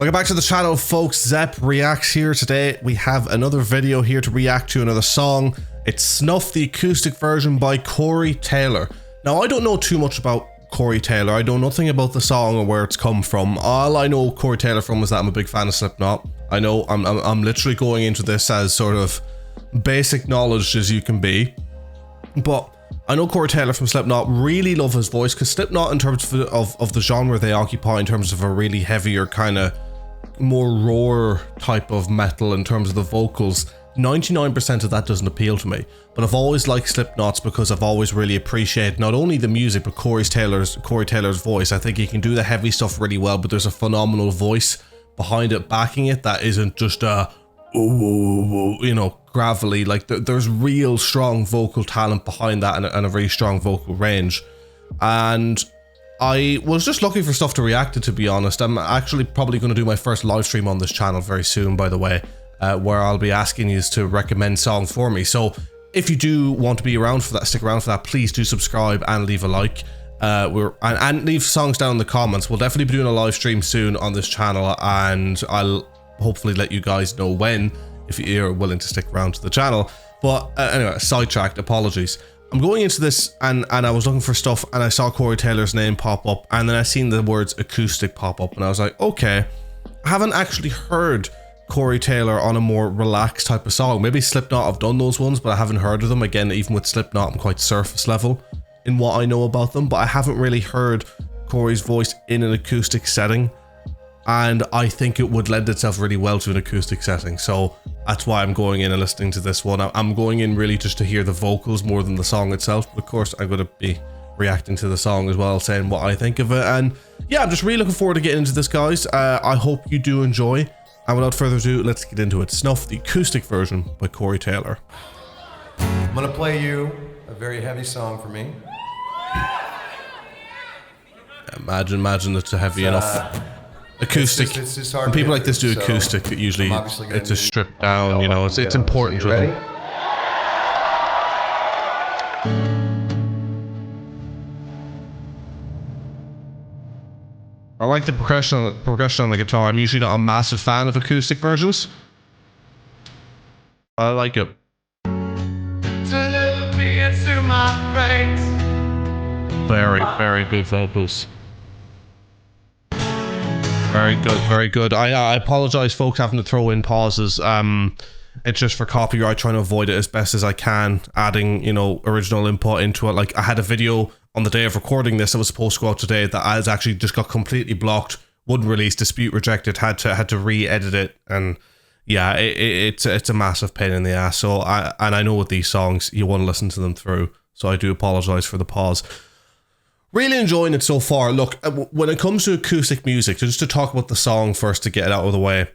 Welcome back to the channel, folks. ZEP Reacts here. Today we have another video here to react to another song. It's Snuff, the acoustic version by Corey Taylor. Now, I don't know too much about Corey Taylor. I know nothing about the song or where it's come from. All I know Corey Taylor from is that I'm a big fan of Slipknot. I know I'm literally going into this as sort of basic knowledge as you can be. But I know Corey Taylor from Slipknot, really love his voice, because Slipknot, in terms of the genre they occupy, in terms of a really heavier kind of more roar type of metal in terms of the vocals, 99% of that doesn't appeal to me. But I've always liked Slipknot's because I've always really appreciated not only the music but Corey Taylor's voice. I think he can do the heavy stuff really well, but there's a phenomenal voice behind it, backing it, that isn't just a you know, gravelly. Like there's real strong vocal talent behind that, and a very strong vocal range. And I was just looking for stuff to react to be honest. I'm actually probably going to do my first live stream on this channel very soon, by the way, where I'll be asking you to recommend songs for me. So if you do want to be around for that, stick around for that, please do subscribe and leave a like. And leave songs down in the comments. We'll definitely be doing a live stream soon on this channel, and I'll hopefully let you guys know when, if you're willing to stick around to the channel. But anyway, sidetracked, apologies. I'm going into this and I was looking for stuff, and I saw Corey Taylor's name pop up, and then I seen the words acoustic pop up, and I was like, okay, I haven't actually heard Corey Taylor on a more relaxed type of song. Maybe Slipknot have done those ones, but I haven't heard of them. Again, even with Slipknot, I'm quite surface level in what I know about them, but I haven't really heard Corey's voice in an acoustic setting, and I think it would lend itself really well to an acoustic setting. So that's why I'm going in and listening to this one. I'm going in really just to hear the vocals more than the song itself, but of course I'm going to be reacting to the song as well, saying what I think of it. And yeah, I'm just really looking forward to getting into this, guys. I hope you do enjoy, and without further ado, let's get into it. Snuff, the acoustic version by Corey Taylor. I'm gonna play you a very heavy song for me. Imagine it's a heavy enough acoustic. It's just hard. When people like this do acoustic, usually it's just stripped down, you know, it's important to them. I like the progression on the guitar. I'm usually not a massive fan of acoustic versions. I like it. Very good vocals. Very good. I apologize, folks, having to throw in pauses. It's just for copyright, trying to avoid it as best as I can, adding, you know, original input into it. Like, I had a video on the day of recording this that was supposed to go out today that has actually just got completely blocked, wouldn't release, dispute rejected, had to re-edit it, and yeah, it's a massive pain in the ass. So I know with these songs you want to listen to them through, so I do apologize for the pause. Really enjoying it so far. Look, when it comes to acoustic music, just to talk about the song first to get it out of the way,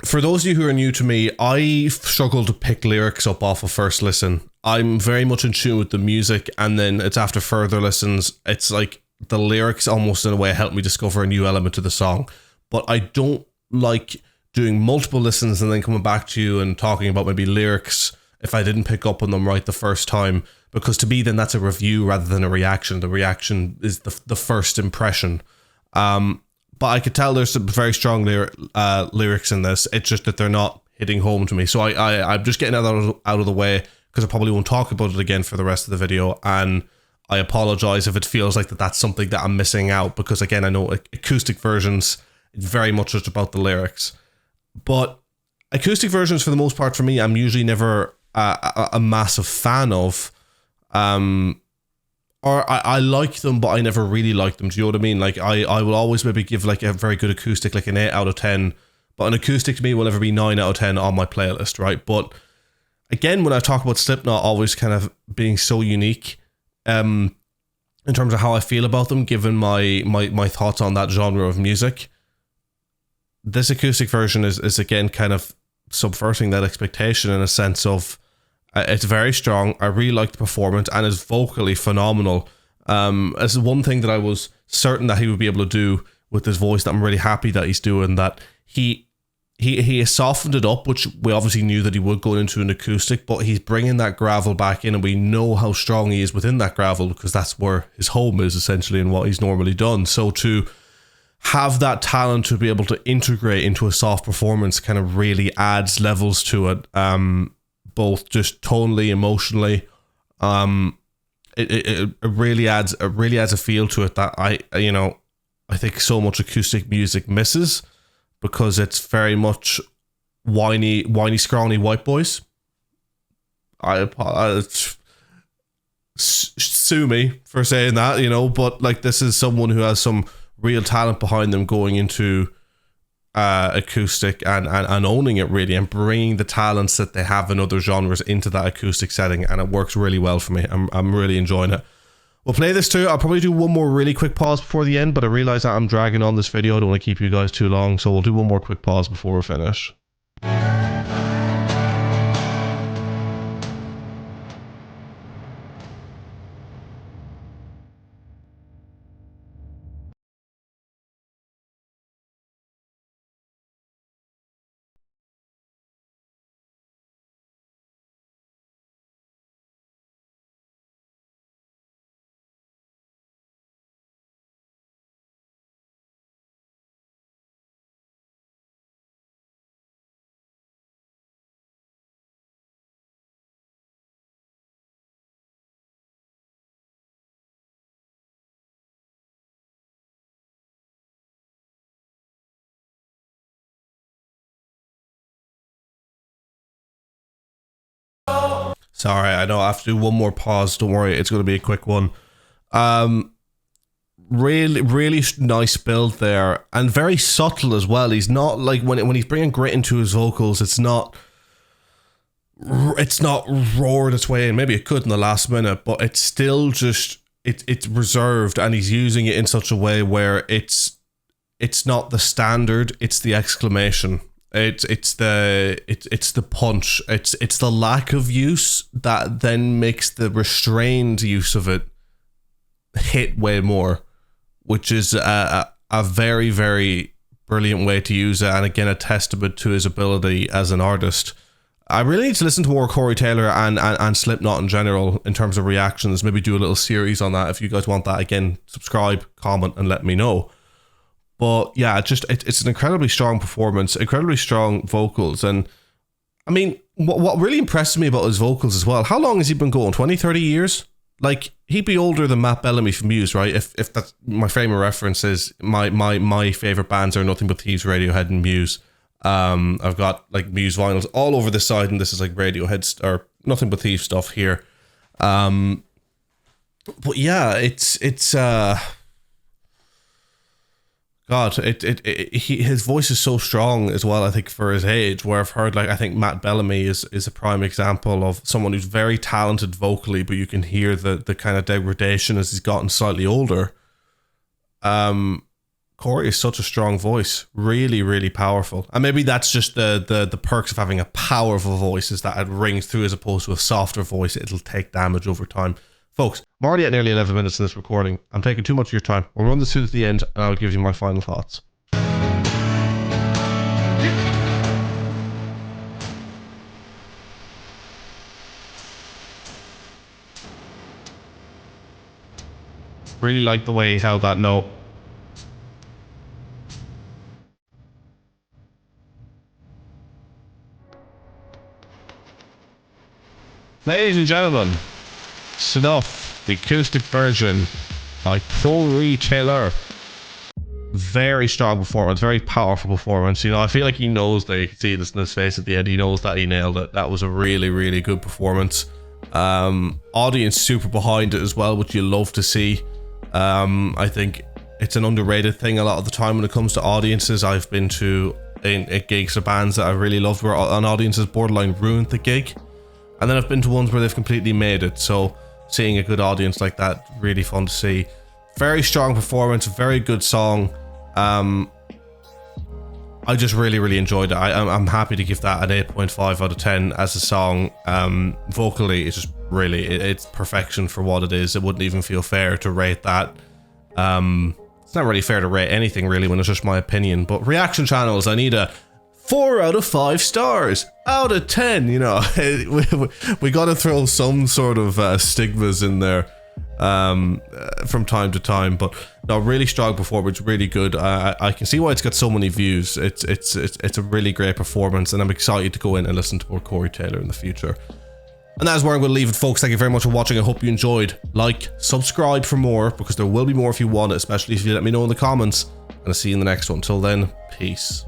for those of you who are new to me, I struggle to pick lyrics up off a first listen. I'm very much in tune with the music, and then it's after further listens, it's like the lyrics almost in a way help me discover a new element to the song. But I don't like doing multiple listens and then coming back to you and talking about maybe lyrics if I didn't pick up on them right the first time, because to me then that's a review rather than a reaction. The reaction is the first impression. But I could tell there's some very strong lyrics in this. It's just that they're not hitting home to me. So I'm just getting that out of the way, because I probably won't talk about it again for the rest of the video. And I apologize if it feels like that's something that I'm missing out, because again, I know acoustic versions, it's very much just about the lyrics. But acoustic versions, for the most part, for me, I'm usually never a massive fan of. Or I like them, but I never really like them. Do you know what I mean? Like, I will always maybe give like a very good acoustic, like an 8 out of 10. But an acoustic to me will never be 9 out of 10 on my playlist, right? But again, when I talk about Slipknot always kind of being so unique, in terms of how I feel about them, given my thoughts on that genre of music, this acoustic version is again kind of subverting that expectation in a sense of, it's very strong. I really like the performance, and is vocally phenomenal. It's one thing that I was certain that he would be able to do with his voice that I'm really happy that he's doing, that he has softened it up, which we obviously knew that he would go into an acoustic, but he's bringing that gravel back in, and we know how strong he is within that gravel, because that's where his home is essentially and what he's normally done. So to have that talent to be able to integrate into a soft performance kind of really adds levels to it, both just tonally, emotionally. It really adds a feel to it that I think so much acoustic music misses, because it's very much whiny, scrawny white boys. Sue me for saying that, but like, this is someone who has some real talent behind them going into acoustic and owning it really, and bringing the talents that they have in other genres into that acoustic setting, and it works really well for me. I'm really enjoying it. We'll play this too. I'll probably do one more really quick pause before the end, but I realize that I'm dragging on this video. I don't want to keep you guys too long, so we'll do one more quick pause before we're finished. Sorry, I know I have to do one more pause. Don't worry, it's going to be a quick one. Really nice build there, and very subtle as well. He's not like, when he's bringing grit into his vocals, it's not roared its way in. Maybe it could in the last minute, but it's still just it's reserved, and he's using it in such a way where it's not the standard, it's the exclamation. It's the punch. It's the lack of use that then makes the restrained use of it hit way more, which is a very, very brilliant way to use it, and again a testament to his ability as an artist. I really need to listen to more Corey Taylor and Slipknot in general in terms of reactions. Maybe do a little series on that if you guys want that. Again, subscribe, comment, and let me know. But yeah, it's an incredibly strong performance, incredibly strong vocals. And I mean, what really impresses me about his vocals as well, how long has he been going? 20, 30 years? Like, he'd be older than Matt Bellamy from Muse, right? If that's my frame of reference, is my favorite bands are Nothing But Thieves, Radiohead, and Muse. I've got like Muse vinyls all over this side, and this is like Radiohead or Nothing But Thieves stuff here. But yeah, it's God, his voice is so strong as well, I think, for his age, where I've heard, like, I think Matt Bellamy is a prime example of someone who's very talented vocally, but you can hear the kind of degradation as he's gotten slightly older. Corey is such a strong voice, really, really powerful. And maybe that's just the perks of having a powerful voice, is that it rings through as opposed to a softer voice. It'll take damage over time. Folks, I'm already at nearly 11 minutes in this recording. I'm taking too much of your time. We'll run this through to the end, and I'll give you my final thoughts. Really like the way he held that note. Ladies and gentlemen, Snuff, the acoustic version by Corey Taylor. Very strong performance, very powerful performance. You know, I feel like he knows that you can see this in his face at the end. He knows that he nailed it. That was a really, really good performance. Audience super behind it as well, which you love to see. I think it's an underrated thing a lot of the time when it comes to audiences. I've been to gigs of bands that I really loved where an audience has borderline ruined the gig. And then I've been to ones where they've completely made it. So seeing a good audience like that, really fun to see. Very strong performance, very good song. I just really, really enjoyed it. I'm happy to give that an 8.5 out of 10 as a song. Vocally, it's just really, it's perfection for what it is. It wouldn't even feel fair to rate that. It's not really fair to rate anything really when it's just my opinion. But reaction channels, I need a 4 out of 5 stars out of 10. You know, we got to throw some sort of stigmas in there. from time to time, but no, really strong performance, really good. I can see why it's got so many views. It's a really great performance, and I'm excited to go in and listen to more Corey Taylor in the future. And that's where I'm going to leave it, folks. Thank you very much for watching. I hope you enjoyed. Like, subscribe for more, because there will be more if you want it, especially if you let me know in the comments. And I'll see you in the next one. Till then, peace.